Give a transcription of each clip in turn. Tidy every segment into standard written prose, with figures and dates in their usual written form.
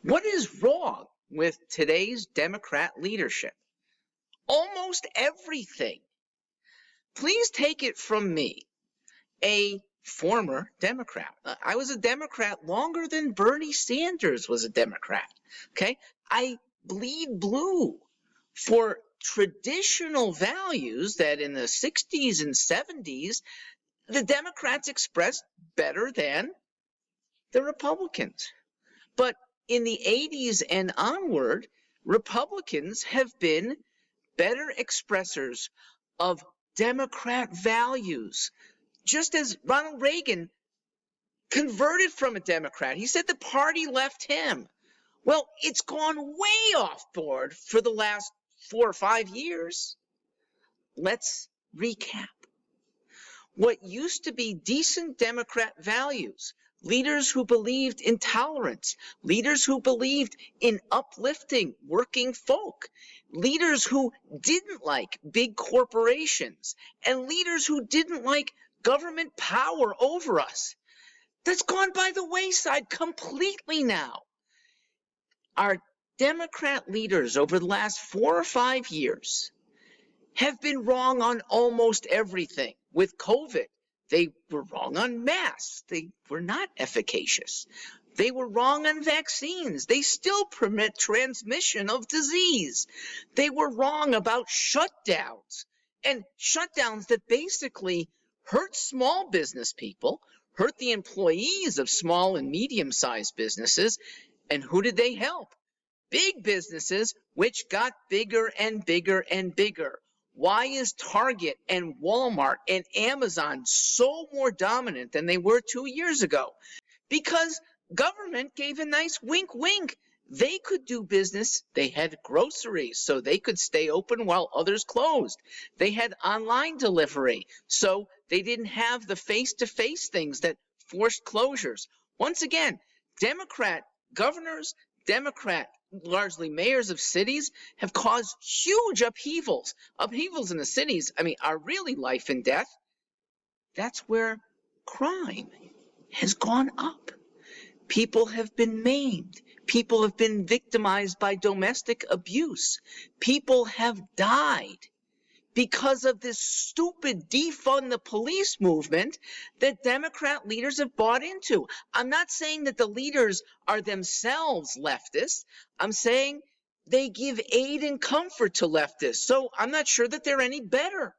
What is wrong with today's Democrat leadership? Almost everything. Please take it from me, a former Democrat. I was a Democrat longer than Bernie Sanders was a Democrat. Okay? I bleed blue for traditional values that in the 60s and 70s, the Democrats expressed better than the Republicans. But in the 80s and onward, Republicans have been better expressors of Democrat values. Just as Ronald Reagan converted from a Democrat, he said the party left him. Well, it's gone way off board for the last 4 or 5 years. Let's recap. What used to be decent Democrat values, leaders who believed in tolerance, leaders who believed in uplifting working folk, leaders who didn't like big corporations, and leaders who didn't like government power over us. That's gone by the wayside completely now. Our Democrat leaders over the last 4 or 5 years have been wrong on almost everything. With COVID, they were wrong on masks. They were not efficacious. They were wrong on vaccines. They still permit transmission of disease. They were wrong about shutdowns, and shutdowns that basically hurt small business people, hurt the employees of small and medium-sized businesses. And who did they help? Big businesses, which got bigger and bigger and bigger. Why is Target and Walmart and Amazon so more dominant than they were 2 years ago? Because government gave a nice wink, wink. They could do business. They had groceries, so they could stay open while others closed. They had online delivery, so they didn't have the face-to-face things that forced closures. Once again, Democrat governors, Democrat largely mayors of cities have caused huge upheavals. Upheavals in the cities, are really life and death. That's where crime has gone up. People have been maimed. People have been victimized by domestic abuse. People have died because of this stupid defund the police movement that Democrat leaders have bought into. I'm not saying that the leaders are themselves leftists. I'm saying they give aid and comfort to leftists. So I'm not sure that they're any better.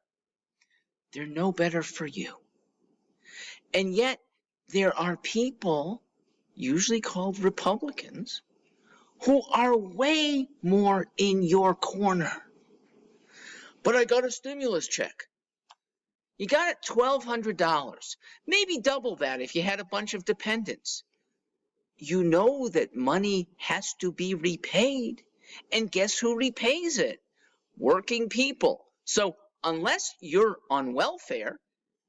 They're no better for you. And yet there are people, usually called Republicans, who are way more in your corner. But I got a stimulus check. You got it $1,200. Maybe double that if you had a bunch of dependents. You know that money has to be repaid. And guess who repays it? Working people. So unless you're on welfare,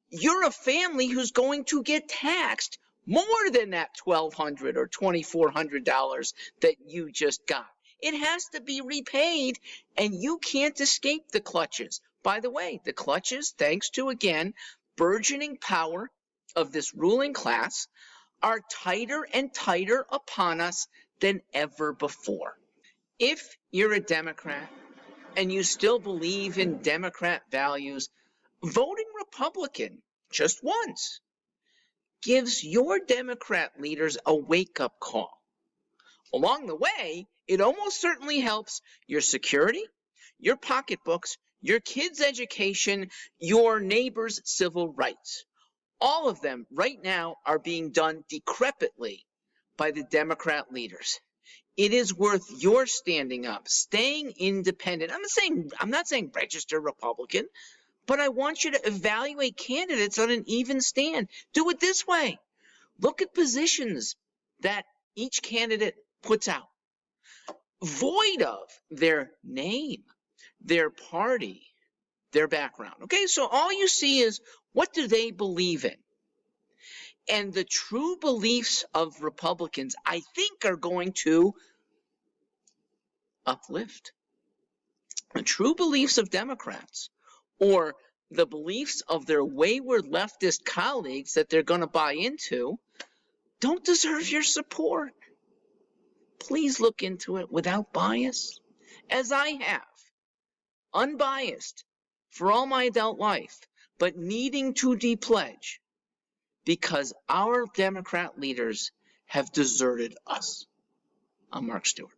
you're a family who's going to get taxed more than that $1,200 or $2,400 that you just got. It has to be repaid, and you can't escape the clutches. By the way, the clutches, thanks to, again, burgeoning power of this ruling class, are tighter and tighter upon us than ever before. If you're a Democrat and you still believe in Democrat values, voting Republican just once gives your Democrat leaders a wake-up call. Along the way, it almost certainly helps your security, your pocketbooks, your kids' education, your neighbors' civil rights. All of them right now are being done decrepitly by the Democrat leaders. It is worth your standing up, staying independent. I'm not saying register Republican, but I want you to evaluate candidates on an even stand. Do it this way. Look at positions that each candidate puts out, void of their name, their party, their background. Okay, so all you see is what do they believe in? And the true beliefs of Republicans, I think, are going to uplift. The true beliefs of Democrats, or the beliefs of their wayward leftist colleagues that they're going to buy into, don't deserve your support. please look into it without bias, as I have, unbiased for all my adult life, but needing to depledge because our Democrat leaders have deserted us. I'm Mark Stewart.